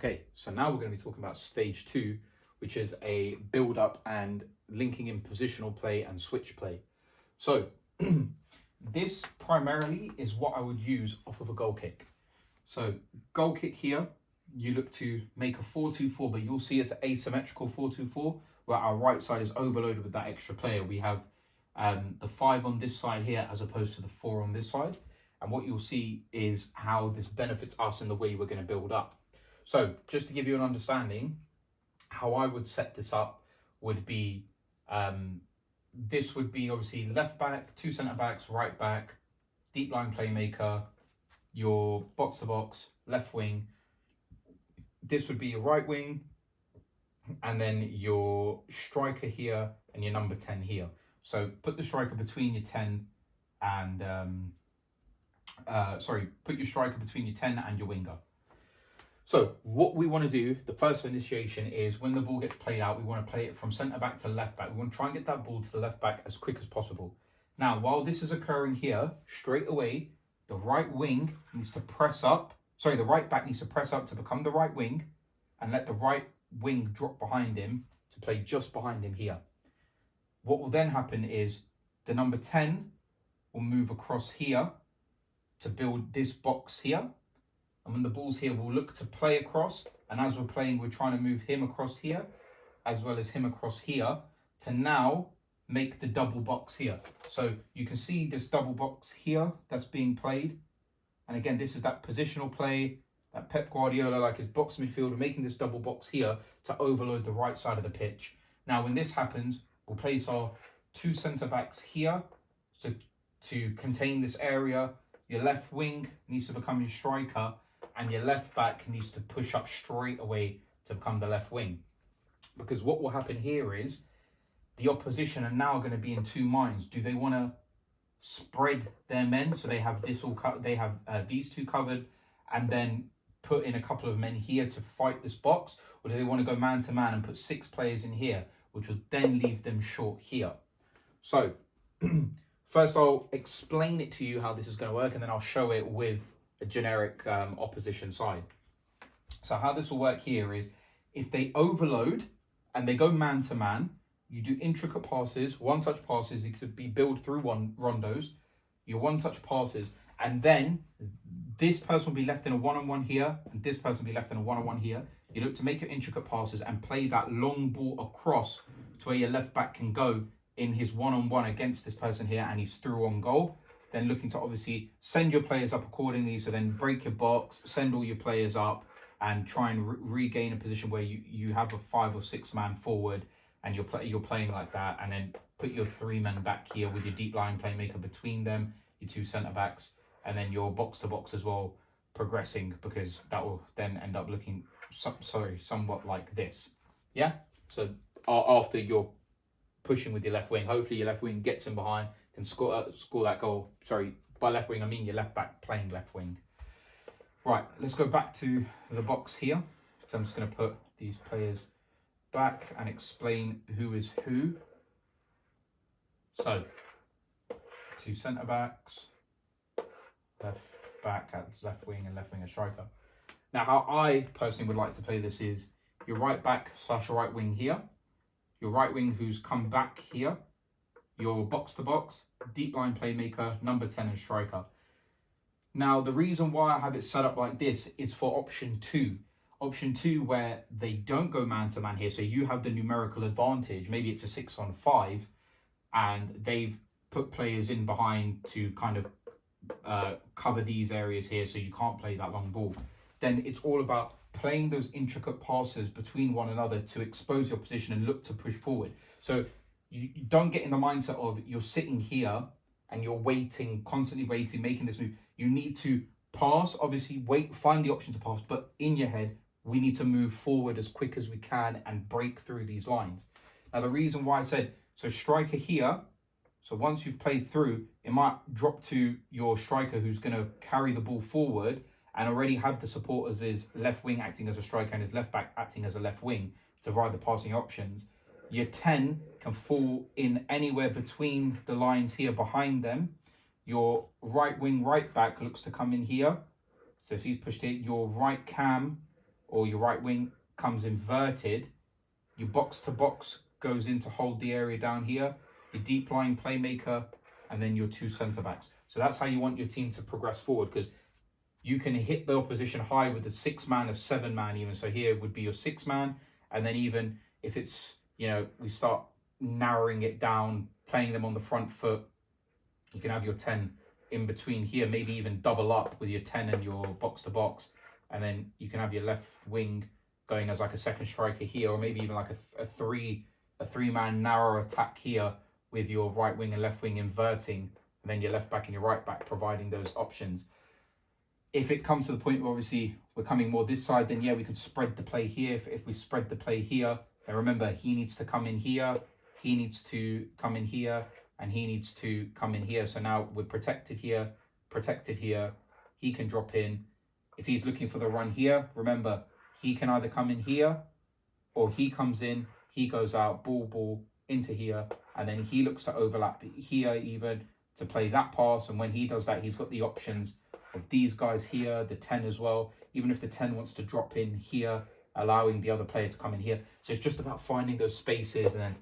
Okay, so now we're going to be talking about stage 2, which is a build up and linking in positional play and switch play. So this primarily is what I would use off of a goal kick. So goal kick here, you look to make a 4-2-4, but you'll see it's an asymmetrical 4-2-4 where our right side is overloaded with that extra player. We have the 5 on this side here as opposed to the 4 on this side. And what you'll see is how this benefits us in the way we're going to build up. So just to give you an understanding, how I would set this up would be, this would be obviously left back, 2 centre backs, right back, deep line playmaker, your box to box, left wing. This would be your right wing, and then your striker here and your number 10 here. So put the striker between your 10 and, put your striker between your 10 and your winger. So what we want to do, the first initiation is when the ball gets played out, we want to play it from centre back to left back. We want to try and get that ball to the left back as quick as possible. Now, while this is occurring here, straight away, the right wing needs to press up. Sorry, the right back needs to press up to become the right wing and let the right wing drop behind him to play just behind him here. What will then happen is the number 10 will move across here to build this box here. And when the ball's here, we'll look to play across. And as we're playing, we're trying to move him across here, as well as him across here, to now make the double box here. So you can see this double box here that's being played. And again, this is that positional play, that Pep Guardiola, like his box midfielder, making this double box here to overload the right side of the pitch. Now, when this happens, we'll place our 2 centre-backs here to contain this area. Your left wing needs to become your striker, and your left back needs to push up straight away to become the left wing. Because what will happen here is the opposition are now going to be in 2 minds. Do they want to spread their men so they have this all they have these 2 covered, and then put in a couple of men here to fight this box, or do they want to go man to man and put 6 players in here, which will then leave them short here? So first I'll explain it to you how this is going to work, and then I'll show it with a generic opposition side. So how this will work here is if they overload and they go man to man, you do intricate passes, 1-touch passes. It could be build through rondos, your 1-touch passes, and then this person will be left in a 1-on-1 here, and this person will be left in a 1-on-1 here. You look to make your intricate passes and play that long ball across to where your left back can go in his 1-on-1 against this person here, and he's through on goal. Then looking to obviously send your players up accordingly. So then break your box, send all your players up, and try and regain a position where you have a 5 or 6 man forward, and you're playing like that. And then put your 3 men back here with your deep line playmaker between them, your 2 centre backs, and then your box to box as well, progressing, because that will then end up looking somewhat like this. Yeah. So after you're pushing with your left wing, hopefully your left wing gets in behind and score that goal. Sorry, by left wing, I mean your left back playing left wing. Right, let's go back to the box here. So I'm just going to put these players back and explain who is who. So, 2 centre-backs, left back at left wing and left wing as striker. Now, how I personally would like to play this is your right back / right wing here, your right wing who's come back here, your box-to-box, deep line playmaker, number 10 and striker. Now, the reason why I have it set up like this is for option 2. Option 2, where they don't go man-to-man here, so you have the numerical advantage. Maybe it's a 6-on-5, and they've put players in behind to kind of cover these areas here, so you can't play that long ball. Then it's all about playing those intricate passes between one another to expose your position and look to push forward. So you don't get in the mindset of you're sitting here and you're waiting, constantly waiting, making this move. You need to pass, obviously wait, find the option to pass, but in your head, we need to move forward as quick as we can and break through these lines. Now, the reason why I said, so striker here, so once you've played through, it might drop to your striker who's going to carry the ball forward and already have the support of his left wing acting as a striker and his left back acting as a left wing to provide the passing options. Your 10 can fall in anywhere between the lines here behind them. Your right wing right back looks to come in here. So if he's pushed it, your right cam or your right wing comes inverted, your box to box goes in to hold the area down here, your deep lying playmaker, and then your 2 centre backs. So that's how you want your team to progress forward, because you can hit the opposition high with a 6-man, a 7-man even. So here would be your 6-man, and then even if it's, we start narrowing it down, playing them on the front foot, you can have your 10 in between here, maybe even double up with your 10 and your box to box, and then you can have your left wing going as like a second striker here, or maybe even like a 3-man narrow attack here with your right wing and left wing inverting, and then your left back and your right back providing those options. If it comes to the point where obviously we're coming more this side, then yeah, we can spread the play here. If we spread the play here, then remember, he needs to come in here, he needs to come in here, and he needs to come in here. So now we're protected here, he can drop in. If he's looking for the run here, remember, he can either come in here, or he comes in, he goes out, ball into here, and then he looks to overlap here even to play that pass. And when he does that, he's got the options of these guys here, the 10 as well, even if the 10 wants to drop in here, allowing the other player to come in here. So it's just about finding those spaces and then,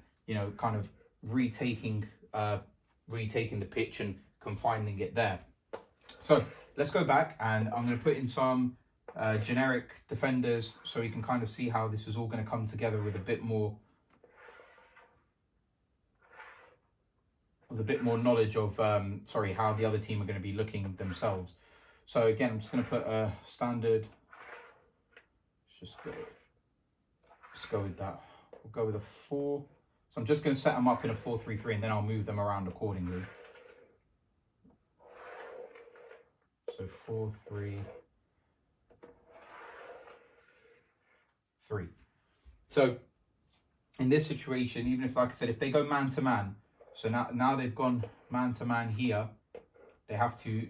kind of retaking the pitch and confining it there. So let's go back, and I'm going to put in some generic defenders so you can kind of see how this is all going to come together with a bit more knowledge of how the other team are going to be looking themselves. So again, I'm just going to put a standard. Let's go with that. We'll go with a 4. So I'm just going to set them up in a 4-3-3, and then I'll move them around accordingly. So 4-3-3. So in this situation, even if, like I said, if they go man to man, so now they've gone man to man here, they have to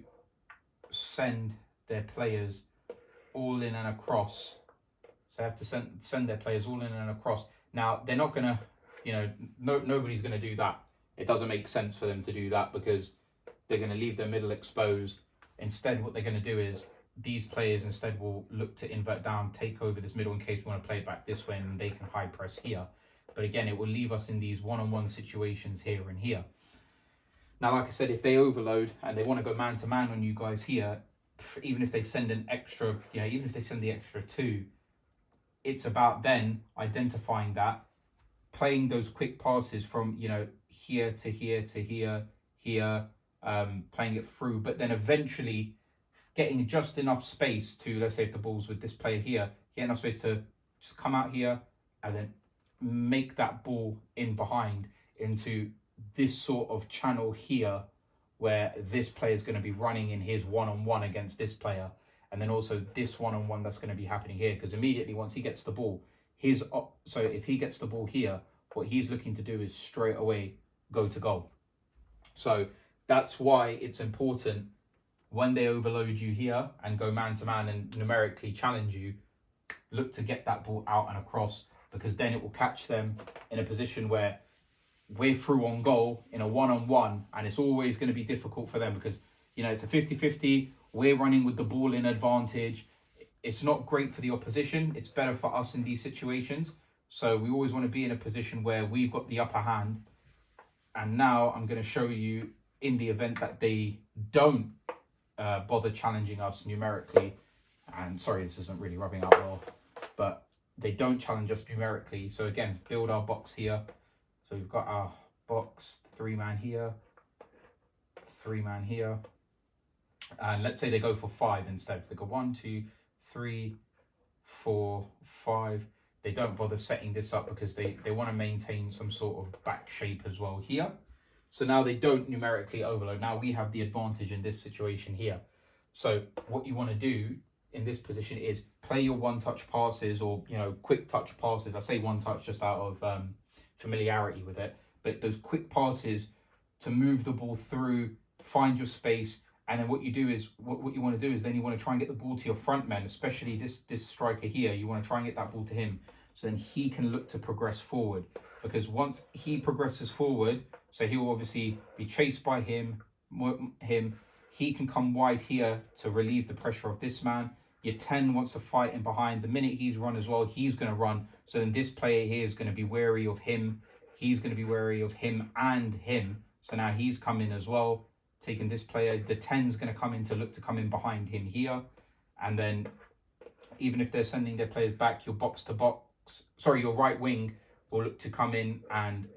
send their players all in and across. So they have to send their players all in and across. Now they're not gonna, nobody's gonna do that. It doesn't make sense for them to do that because they're gonna leave their middle exposed. Instead, what they're gonna do is these players instead will look to invert down, take over this middle in case we want to play it back this way, and they can high press here. But again, it will leave us in these one-on-one situations here and here. Now, like I said, if they overload and they want to go man-to-man on you guys here, even if they send an extra, even if they send the extra 2, it's about then identifying that, playing those quick passes from, here to here to here, playing it through, but then eventually getting just enough space to, let's say if the ball's with this player here, get enough space to just come out here and then make that ball in behind into this sort of channel here where this player is going to be running in his one-on-one against this player, and then also this one-on-one that's going to be happening here, because immediately once he gets the ball, so if he gets the ball here, what he's looking to do is straight away go to goal. So that's why it's important when they overload you here and go man-to-man and numerically challenge you, look to get that ball out and across, because then it will catch them in a position where we're through on goal in a one-on-one, and it's always going to be difficult for them because, it's a 50-50. We're running with the ball in advantage. It's not great for the opposition. It's better for us in these situations. So we always want to be in a position where we've got the upper hand. And now I'm going to show you in the event that they don't bother challenging us numerically, and sorry, this isn't really rubbing out well, but they don't challenge us numerically. So again, build our box here. So we've got our box, 3-man here, 3-man here, and let's say they go for 5 instead. So they go 1, 2, 3, 4, 5. They don't bother setting this up because they want to maintain some sort of back shape as well here. So now they don't numerically overload. Now we have the advantage in this situation here. So what you want to do in this position is play your one-touch passes, or quick touch passes. I say one touch just out of familiarity with it, but those quick passes to move the ball through, find your space, and then what you do is what you want to do is then you want to try and get the ball to your front men, especially this striker here. You want to try and get that ball to him, so then he can look to progress forward, because once he progresses forward, so he will obviously be chased by him. He can come wide here to relieve the pressure of this man, Your 10 wants to fight in behind. The minute he's run as well, he's going to run. So then this player here is going to be wary of him. He's going to be wary of him and him. So now he's coming as well, taking this player. The 10's going to come in to look to come in behind him here. And then even if they're sending their players back, your your right wing will look to come in, and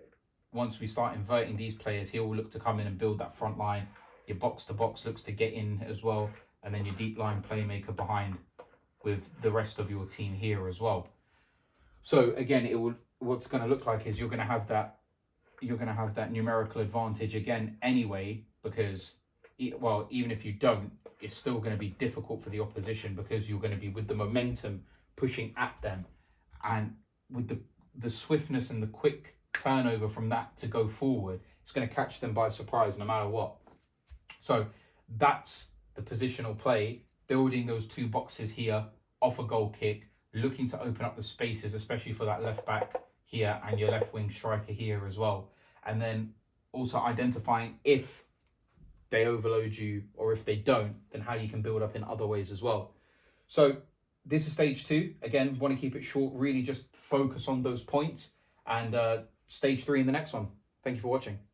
once we start inverting these players, he will look to come in and build that front line. Your box-to-box looks to get in as well, and then your deep line playmaker behind with the rest of your team here as well. So again, what's going to look like is you're going to have that numerical advantage again anyway, because even if you don't, it's still going to be difficult for the opposition because you're going to be with the momentum pushing at them, and with the swiftness and the quick turnover from that to go forward, it's going to catch them by surprise no matter what. So that's the positional play, building those two boxes here off a goal kick, looking to open up the spaces, especially for that left back here and your left wing striker here as well. And then also identifying if they overload you, or if they don't, then how you can build up in other ways as well. So this is stage 2. Again, want to keep it short, really just focus on those points, and stage 3 in the next one. Thank you for watching.